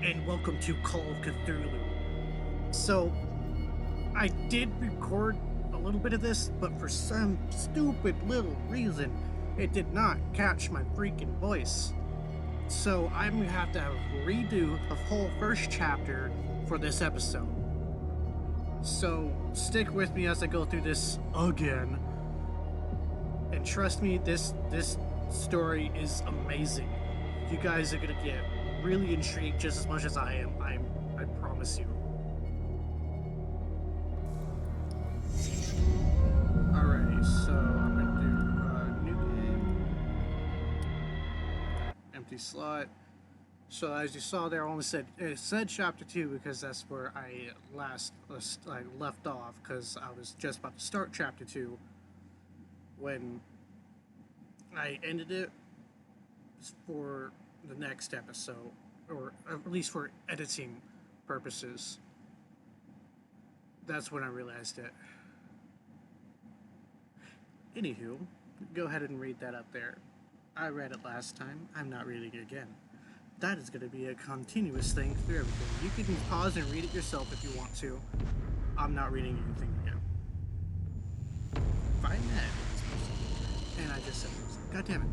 and welcome to Call of Cthulhu. So, I did record a little bit of this, but for some stupid little reason, it did not catch my freaking voice. So, I'm gonna have to redo the whole first chapter for this episode. So, stick with me as I go through this again. And trust me, this story is amazing. You guys are gonna get really intrigued just as much as I am. I promise you. Alrighty, so I'm gonna do new game. Empty slot. So as you saw there, I only said it said chapter 2 because that's where I left off, because I was just about to start chapter 2 when I ended it for the next episode, or at least for editing purposes. That's when I realized it. Anywho, go ahead and read that up there. I read it last time. I'm not reading it again. That is going to be a continuous thing through everything. You can pause and read it yourself if you want to. I'm not reading anything again. Find that. And I just said, God damn it.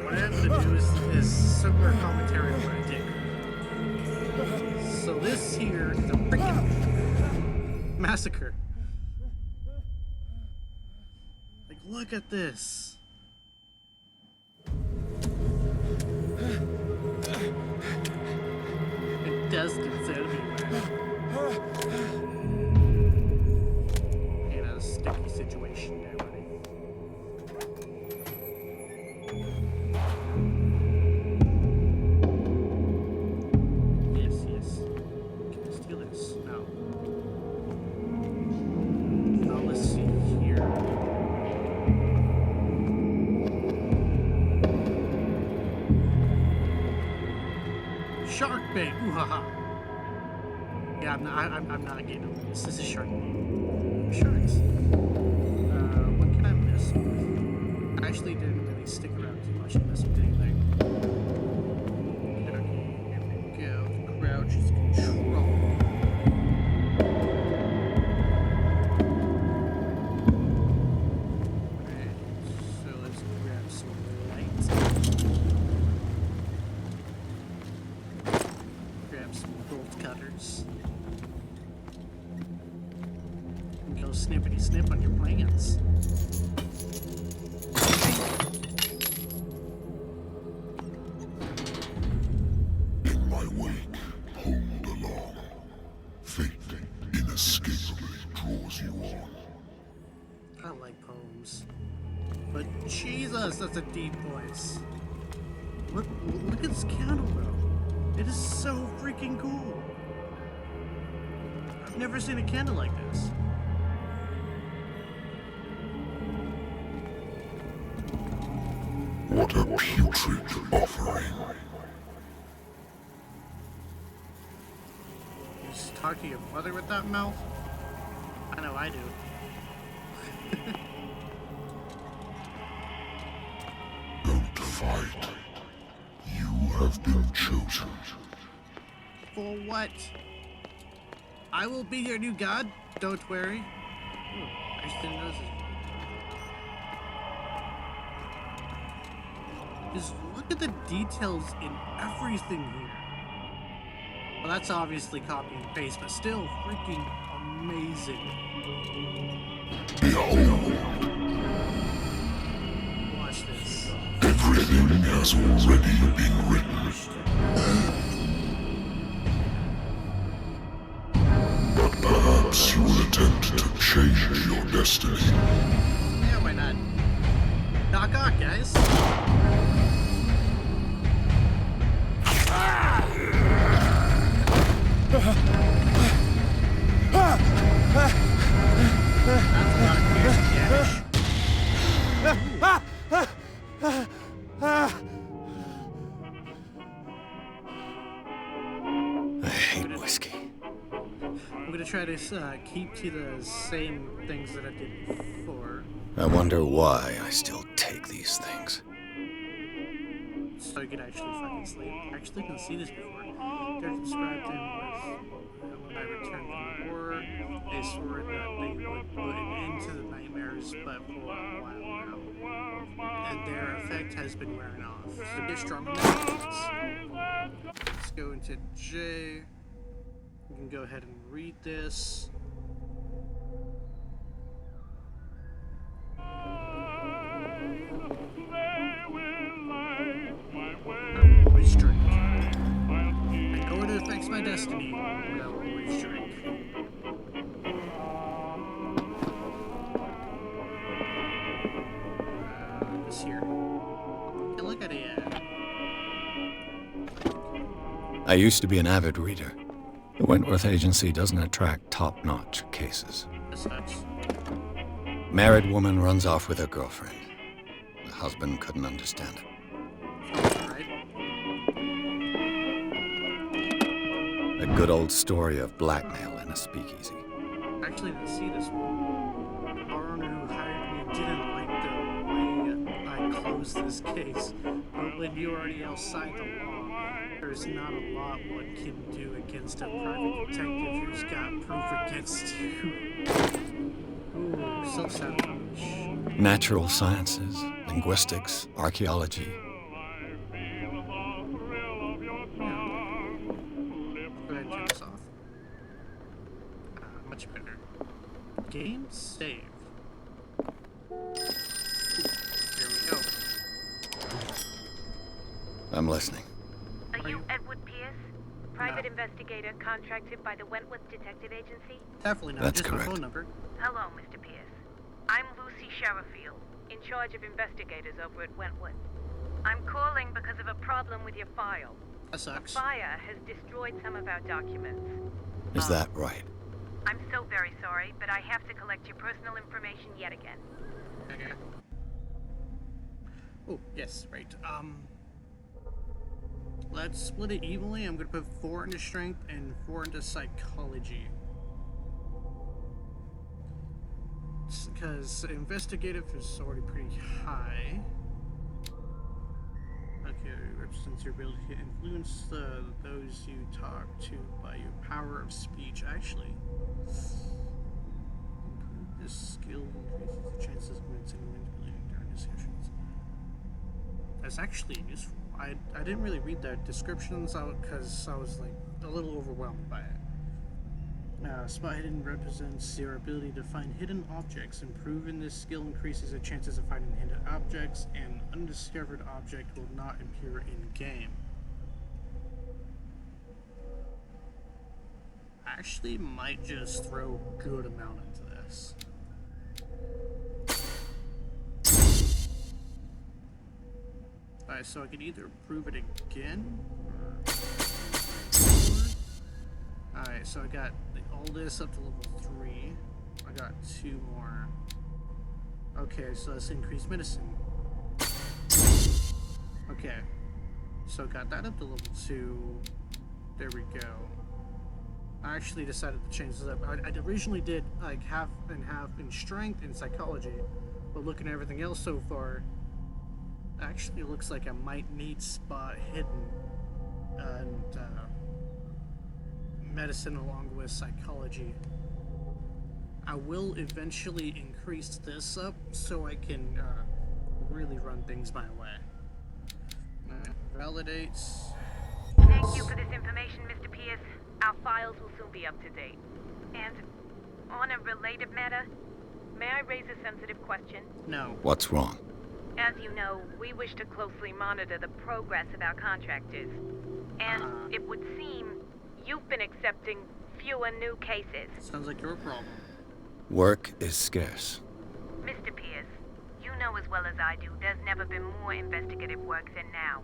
What I have to do is similar commentary on what I did. So this here is a freaking massacre. Like, look at this. Intestines everywhere. In a sticky situation there, buddy. Yes. Can I steal this? No. Now let's see here. Shark bait! Ooh ha ha! Yeah, I'm not getting over this. This is shark bait. Sharks. What can I mess with? I actually didn't really stick around too much and mess with anything. Okay, here we go. Crouch is control. Alright, so let's grab some lights. Grab some bolt cutters. And go snippity snip on your plans. In my wake, hold along. Fate inescapably draws you on. I like poems. But Jesus, that's a deep voice. Look at this candle though. It is so freaking cool. I've never seen a candle like this. What a putrid offering. You just talk to your mother with that mouth? I know I do. Don't fight. You have been chosen. For what? I will be your new god, don't worry. Ooh, I just didn't notice it. Just look at the details in everything here. Well, that's obviously copy and paste, but still freaking amazing. Behold, Watch this. everything has already been written. But perhaps you will attempt to change your destiny. Yeah, why not? Knock knock, guys. That's a lot of piercing damage. I hate whiskey. I'm gonna try to always keep to the same things that I did before. I wonder why I still take these things. So you could actually fucking sleep. Actually, can see this before. They're described them as when I returned from the war. They swore that they would put an end to the nightmares, but for a while now. And their effect has been wearing off. So get strong on. Let's go into J. We can go ahead and read this. Always drink. I know it affects my destiny, but I'll always drink. This here. Hey, look at it. I used to be an avid reader. The Wentworth Agency doesn't attract top-notch cases. This sucks. Married woman runs off with her girlfriend. The husband couldn't understand it. Right? A good old story of blackmail in a speakeasy. Actually, didn't see this one. Our owner who hired me didn't like the way I closed this case. But when you're already outside the law, there's not a lot one can do against a private detective who's got proof against you. Ooh, self-sabotage. Natural sciences, linguistics, archaeology. Go ahead and turn this off. Much better. Game save. Here we go. I'm listening. Are you Edward Pierce? Private investigator contracted by the Wentworth Detective Agency? Definitely not. That's just correct. my phone number. Hello, Mr. Pierce. I'm Lucy Sherrifield, in charge of investigators over at Wentworth. I'm calling because of a problem with your file. That sucks. Fire has destroyed some of our documents. Is that right? I'm so very sorry, but I have to collect your personal information yet again. Okay. Oh, yes, right. Let's split it evenly. I'm gonna put 4 into strength and 4 into psychology. Because investigative is already pretty high. Okay, represents your ability to influence those you talk to by your power of speech. Actually, this skill increases the chances of manipulating during discussions. That's actually useful. I didn't really read the descriptions because I was like a little overwhelmed by it. Spot hidden represents your ability to find hidden objects. Improving this skill increases the chances of finding hidden objects, and undiscovered object will not appear in game. Actually, might just throw a good amount into this. Alright, so I can either prove it again, or... Alright, so I got all this up to level 3. I got 2 more. Okay, so let's increase medicine. Okay, so I got that up to level 2. There we go. I actually decided to change this up. I originally did like half and half in strength and psychology, but looking at everything else so far, actually looks like I might need spot hidden and medicine along with psychology. I will eventually increase this up so I can really run things my way. Validates. Thank you for this information, Mr. Pierce. Our files will soon be up to date. And on a related matter, may I raise a sensitive question? No. What's wrong? As you know, we wish to closely monitor the progress of our contractors. And it would seem you've been accepting fewer new cases. Sounds like your problem. Work is scarce. Mr. Pierce, you know as well as I do, there's never been more investigative work than now.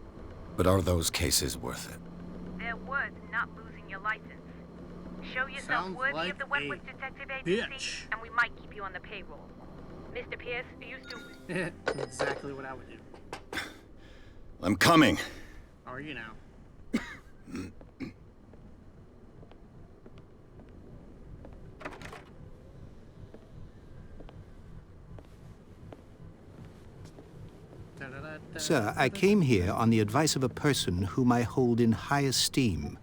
But are those cases worth it? They're worth not losing your license. Show yourself Sounds worthy like of the Wentworth Detective bitch. Agency, and we might keep you on the payroll. Mr. Pierce, are you still... Exactly what I would do. I'm coming. How are you now? Sir, I came here on the advice of a person whom I hold in high esteem,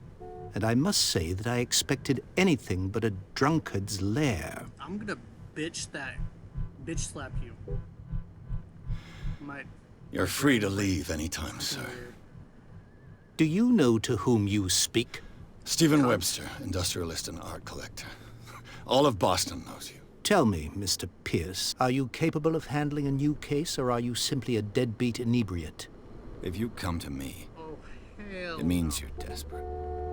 and I must say that I expected anything but a drunkard's lair. I'm gonna bitch slap you. You're free to leave anytime, sir. Do you know to whom you speak? Stephen Webster, industrialist and art collector. All of Boston knows you. Tell me, Mr. Pierce, are you capable of handling a new case, or are you simply a deadbeat inebriate? If you come to me, Oh, hell it means you're desperate.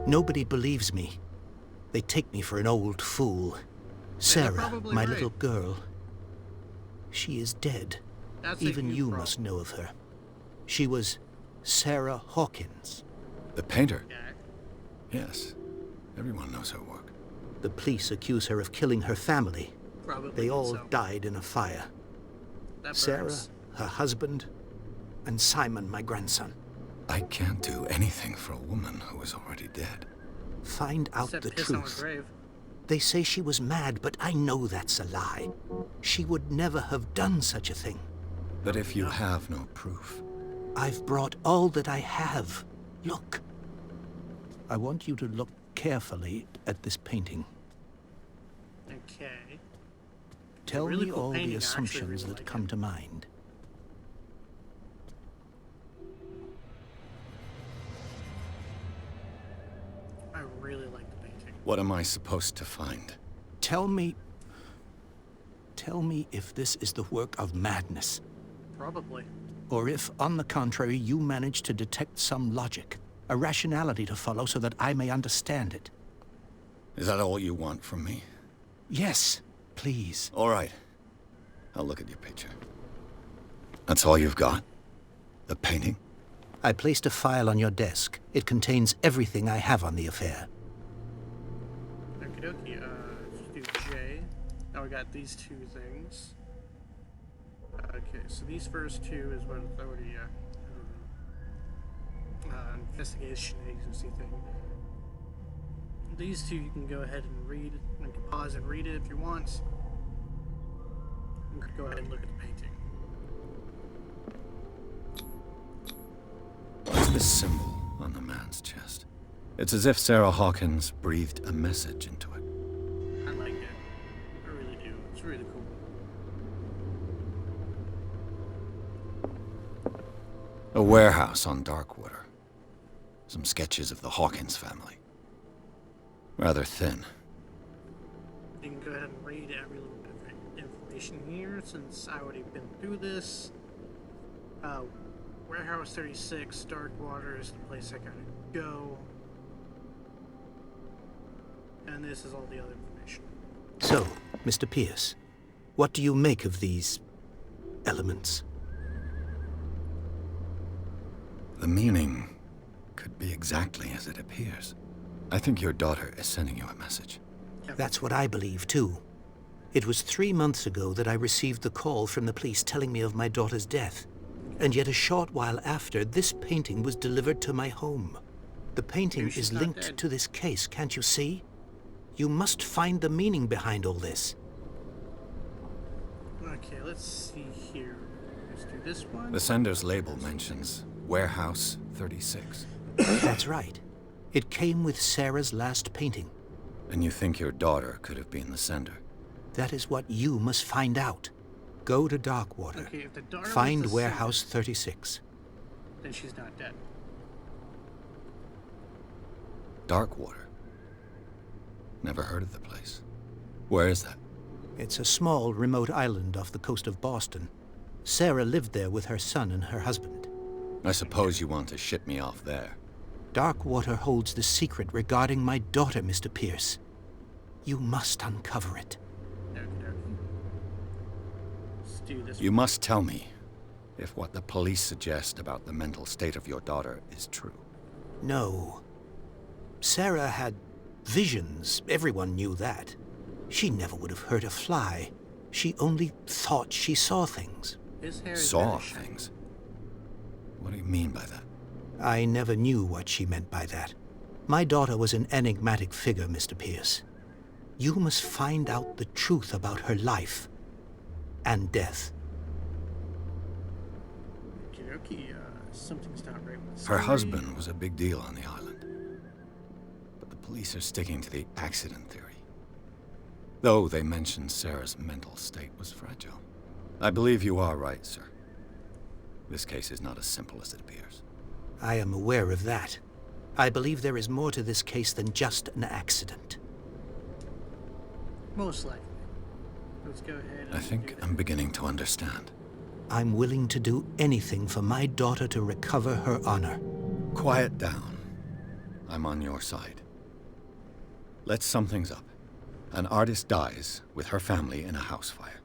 Nobody believes me. They take me for an old fool. Sarah, probably my right. little girl. She is dead. That's a Even huge you problem. must know of her. She was Sarah Hawkins. The painter? Yeah, Yes. Everyone knows her work. The police accuse her of killing her family. probably. They all so. died in a fire. That Sarah, burns. her husband, and Simon, my grandson. I can't do anything for a woman who is already dead. Find out Except the piss on her truth. grave. They say she was mad, but I know that's a lie. She would never have done such a thing. But if you have no proof, I've brought all that I have. Look. I want you to look carefully at this painting. Okay. Tell really me cool all painting. the I actually assumptions really that like come it. to mind. I really like the painting. what am I supposed to find? Tell me if this is the work of madness, Probably. or if, on the contrary, you manage to detect some logic, a rationality to follow so that I may understand it. Is that all you want from me? Yes, please. All right. I'll look at your picture. That's all you've got? The painting? I placed a file on your desk. It contains everything I have on the affair. Okie dokie. Let's do J. Now we got these two things. Okay, so these first two is what it's already investigation agency thing. These two you can go ahead and read. You can pause and read it if you want. You can go ahead and look at the painting. What's this symbol on the man's chest? It's as if Sarah Hawkins breathed a message into it. I like it. I really do. It's really cool. A warehouse on Darkwater. Some sketches of the Hawkins family. Rather thin. You can go ahead and read every little bit of information here since I already been through this. Warehouse 36, Darkwater is the place I gotta go. And this is all the other information. So, Mr. Pierce, what do you make of these elements? The meaning could be exactly as it appears. I think your daughter is sending you a message. That's what I believe, too. It was 3 months ago that I received the call from the police telling me of my daughter's death. And yet a short while after, this painting was delivered to my home. The painting Maybe she's is not linked dead. to this case, can't you see? You must find the meaning behind all this. Okay, let's see here. Let's do this one. The sender's label mentions Warehouse 36. That's right. It came with Sarah's last painting. And you think your daughter could have been the sender? That is what you must find out. Go to Darkwater. Okay, if the daughter Find was the Warehouse sender, 36. then she's not dead. Darkwater? Never heard of the place. Where is that? It's a small, remote island off the coast of Boston. Sarah lived there with her son and her husband. I suppose you want to ship me off there. Darkwater holds the secret regarding my daughter, Mr. Pierce. You must uncover it. Okie dokie. Let's do this You must tell me if what the police suggest about the mental state of your daughter is true. No. Sarah had visions. Everyone knew that. She never would have hurt a fly. She only thought she saw things. His hair is Saw very shiny. things. What do you mean by that? I never knew what she meant by that. My daughter was an enigmatic figure, Mr. Pierce. You must find out the truth about her life and death. Okie Lucky, something's not right with the Her story. husband was a big deal on the island. But the police are sticking to the accident theory. Though they mentioned Sarah's mental state was fragile. I believe you are right, sir. This case is not as simple as it appears. I am aware of that. I believe there is more to this case than just an accident. Most likely. Let's go ahead and I think do I'm beginning to understand. I'm willing to do anything for my daughter to recover her honor. Quiet down. I'm on your side. Let's sum things up. An artist dies with her family in a house fire.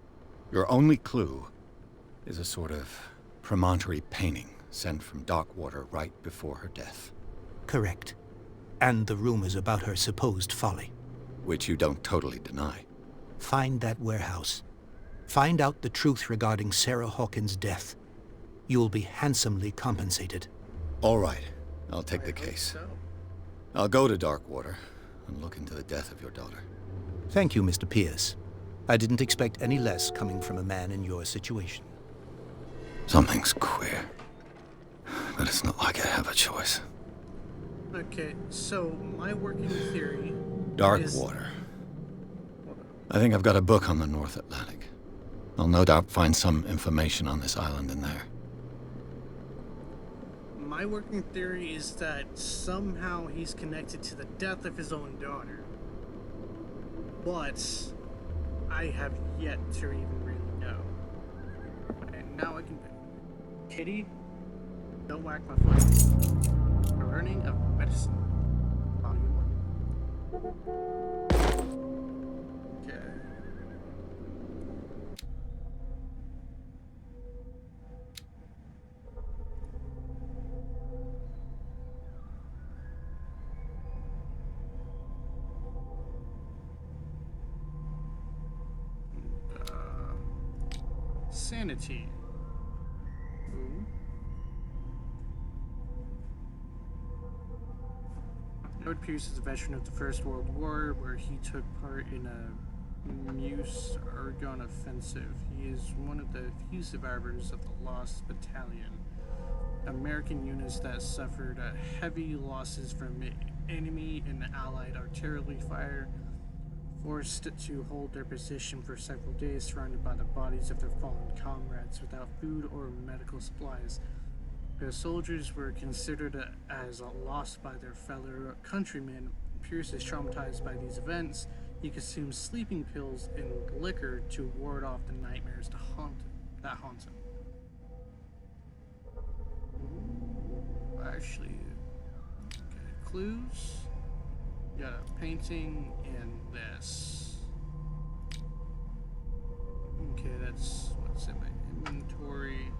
Your only clue is a sort of promontory painting sent from Darkwater right before her death. Correct. And the rumors about her supposed folly. Which you don't totally deny. Find that warehouse. Find out the truth regarding Sarah Hawkins' death. You'll be handsomely compensated. All right, I'll take I the hope case. so. I'll go to Darkwater and look into the death of your daughter. Thank you, Mr. Pierce. I didn't expect any less coming from a man in your situation. Something's queer. But it's not like I have a choice. Okay, so my working theory Darkwater. I think I've got a book on the North Atlantic. I'll no doubt find some information on this island in there. My working theory is that somehow he's connected to the death of his own daughter. But I have yet to even really know. And now I can... Kitty, don't whack my foot. The Learning of Medicine. Volume 1. Okay. Sanity. Ooh. Edward Pierce is a veteran of the First World War, where he took part in a Meuse-Argonne offensive. He is one of the few survivors of the Lost Battalion, American units that suffered heavy losses from enemy and allied artillery fire, forced to hold their position for several days, surrounded by the bodies of their fallen comrades without food or medical supplies. The soldiers were considered as lost by their fellow countrymen. Pierce is traumatized by these events. He consumes sleeping pills and liquor to ward off the nightmares that haunt him. Ooh, actually, okay, clues. Got a painting and this. Okay, that's what's in my inventory.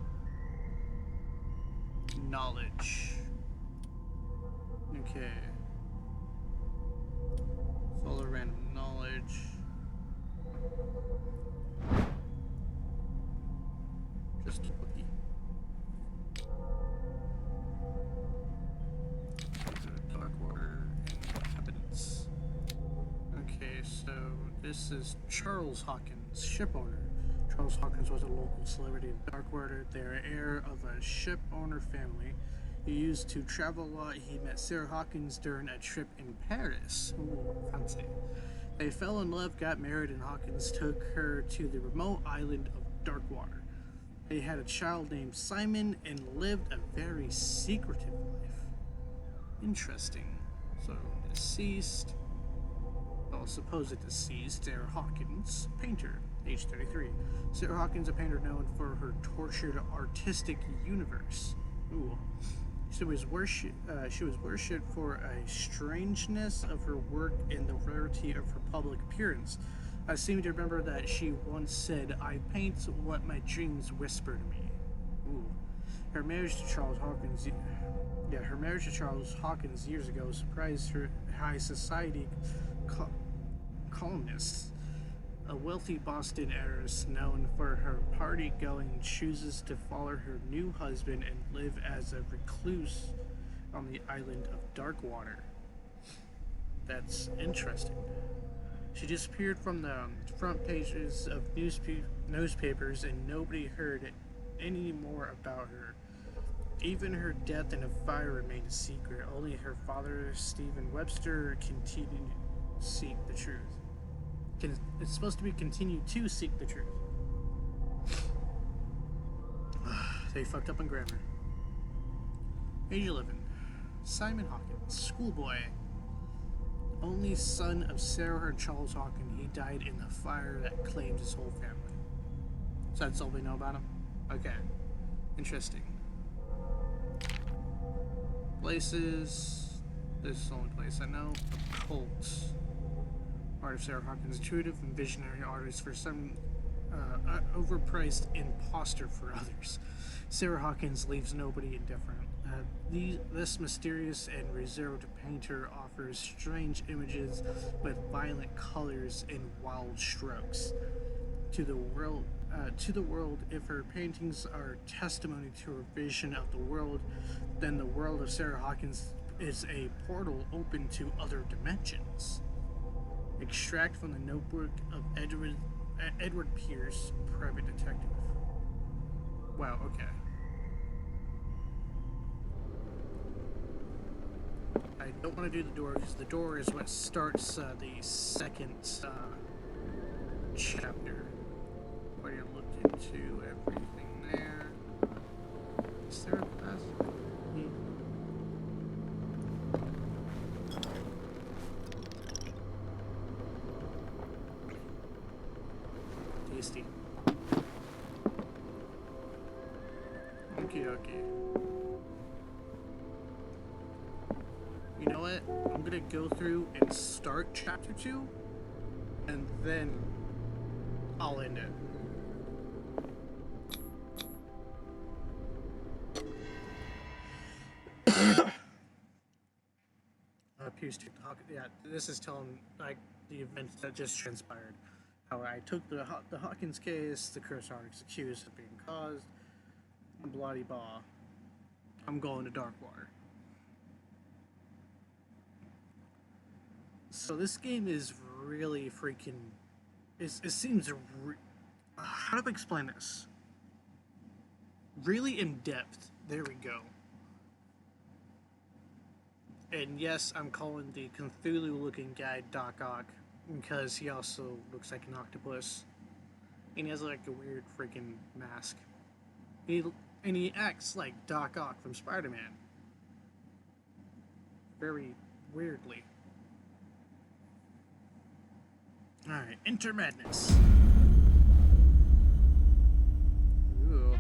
Knowledge. Okay. It's all random knowledge. Just looking. Darkwater inhabitants. Okay, so this is Charles Hawkins, ship owner. Charles Hawkins was a local celebrity in Darkwater. They're heir of a ship owner family. He used to travel a lot. He met Sarah Hawkins during a trip in Paris. Ooh, fancy. They fell in love, got married, and Hawkins took her to the remote island of Darkwater. They had a child named Simon and lived a very secretive life. Interesting. So, deceased. Well, supposed deceased, Sarah Hawkins, painter, age 33. Sarah Hawkins, a painter known for her tortured artistic universe. Ooh. She was worshipped for a strangeness of her work and the rarity of her public appearance. I seem to remember that she once said, "I paint what my dreams whisper to me." Ooh. Her marriage to Charles Hawkins, her marriage to Charles Hawkins years ago surprised her high society columnists. A wealthy Boston heiress known for her party-going chooses to follow her new husband and live as a recluse on the island of Darkwater. That's interesting. She disappeared from the front pages of newspapers and nobody heard any more about her. Even her death in a fire remained a secret. Only her father, Stephen Webster, continued to seek the truth. It's supposed to be continue to seek the truth. They fucked up on grammar. Age 11. Simon Hawkins, schoolboy. Only son of Sarah and Charles Hawkins. He died in the fire that claimed his whole family. So that's all we know about him? Okay. Interesting. Places. This is the only place I know. Occult. Art of Sarah Hawkins, intuitive and visionary artist for some overpriced imposter for others. Sarah Hawkins leaves nobody indifferent. This mysterious and reserved painter offers strange images with violent colors and wild strokes. To the world, if her paintings are testimony to her vision of the world, then the world of Sarah Hawkins is a portal open to other dimensions. Extract from the notebook of Edward Pierce, private detective. Wow, okay. I don't want to do the door because the door is what starts the second chapter. Where you look into everything there. Is there a pass? Tasty. Okay. You know what? I'm gonna go through and start chapter 2, and then I'll end it. Appears to talk. Yeah, this is telling like the events that just transpired. How I took the Hawkins case, the curse artist accused of being caused, bloody blah. I'm going to Darkwater. So this game is really freaking. It seems. How do I explain this? Really in depth. There we go. And yes, I'm calling the Cthulhu-looking guy Doc Ock because he also looks like an octopus, and he has like a weird freaking mask. And he acts like Doc Ock from Spider-Man. Very weirdly. Alright, Enter Madness. Ooh.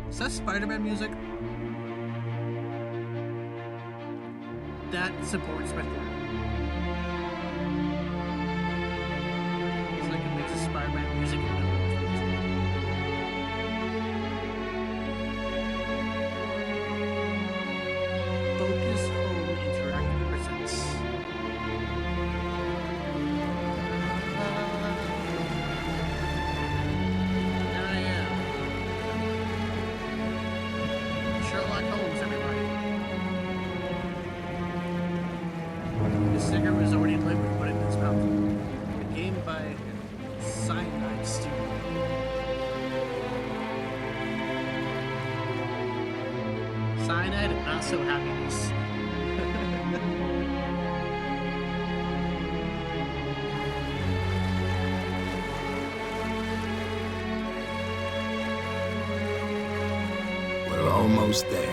Is that Spider-Man music? That supports my theory. It's like a mix of Spider-Man music and Focus Home Interactive presents. There I am. Sherlock Holmes, everybody. The sticker was already lit with put in his mouth. A game by Cyanide Studio. Cyanide and not so happiness. We're almost there.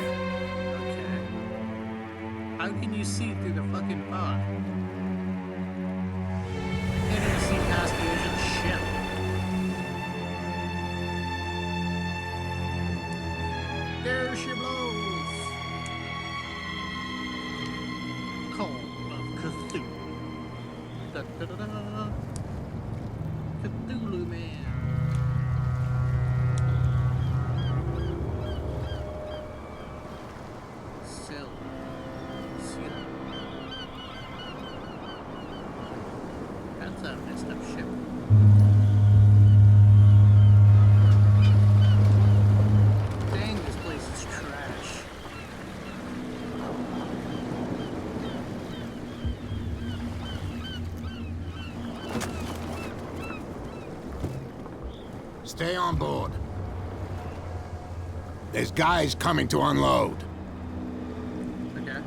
Okay. How can you see through the fucking fog? Can't even see past the edge of the ship. There she blows. Call of Cthulhu. Da, da, da, da. Cthulhu man. Sell. Seal. That's a messed up ship. Dang, this place is trash. Stay on board. There's guys coming to unload. Okay.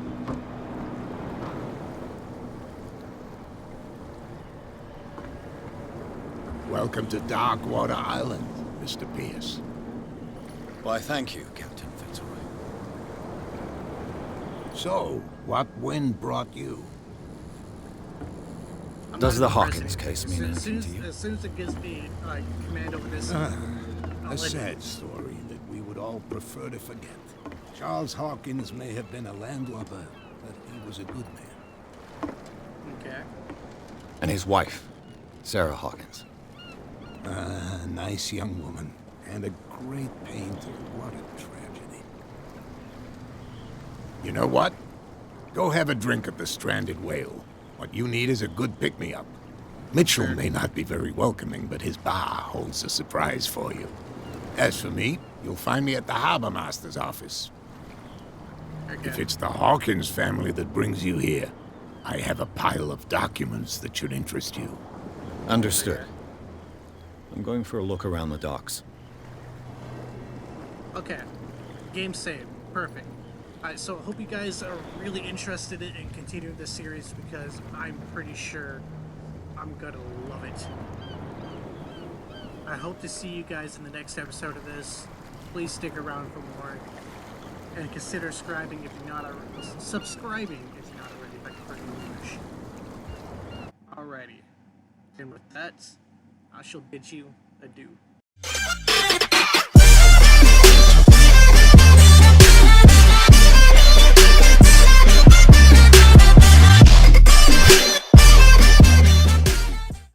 Welcome to Darkwater Island, Mr. Pierce. Why, thank you, Captain Fitzroy. So, what wind brought you? I'm Does not the even Hawkins pressing. case mean As soon anything as- to you? As soon as it gives me command over this, I'll A let sad story that we would all prefer to forget. Charles Hawkins may have been a landlubber, but he was a good man. Okay. And his wife, Sarah Hawkins. A nice young woman, and a great painter. What a tragedy. You know what? Go have a drink at the Stranded Whale. What you need is a good pick-me-up. Mitchell may not be very welcoming, but his bar holds a surprise for you. As for me, you'll find me at the Harbor Master's office. Okay. If it's the Hawkins family that brings you here, I have a pile of documents that should interest you. Understood. I'm going for a look around the docks. Okay. Game saved. Perfect. Alright, so I hope you guys are really interested in continuing this series because I'm pretty sure I'm gonna love it. I hope to see you guys in the next episode of this. Please stick around for more. And consider subscribing if you're not already. Subscribing if you're not already, like pretty much. Alrighty. And with that, I shall bid you adieu.